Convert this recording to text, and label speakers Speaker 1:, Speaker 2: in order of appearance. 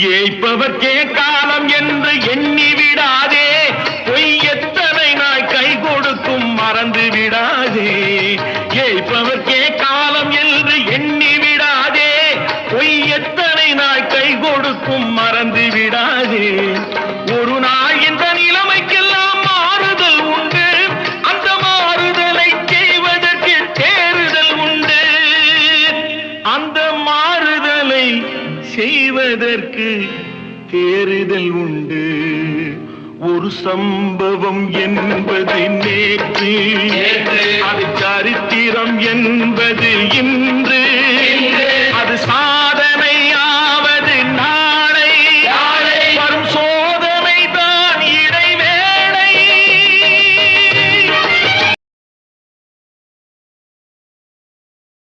Speaker 1: ஏய்ப்பவர்க்கே காலம் என்று எண்ணி விடாதே, பொய் எத்தனை நாய் கை கொடுக்கும் மறந்து விடாதே. ஏய்ப்பவர்க்கே காலம் என்று எண்ணி விடாதே, பொய் எத்தனை நாய் கை கொடுக்கும் மறந்து விடாதே. ஒரு நாள் இந்த நிலைமைக்கெல்லாம் மாறுதல் உண்டு, அந்த மாறுதலை செய்வதற்கு தேறுதல் உண்டு. அந்த மாறுதலை செய்வதற்கு தேறுதல் உண்டு. ஒரு சம்பவம் என்பது நேற்று, அது சரித்திரம் என்பது இன்று.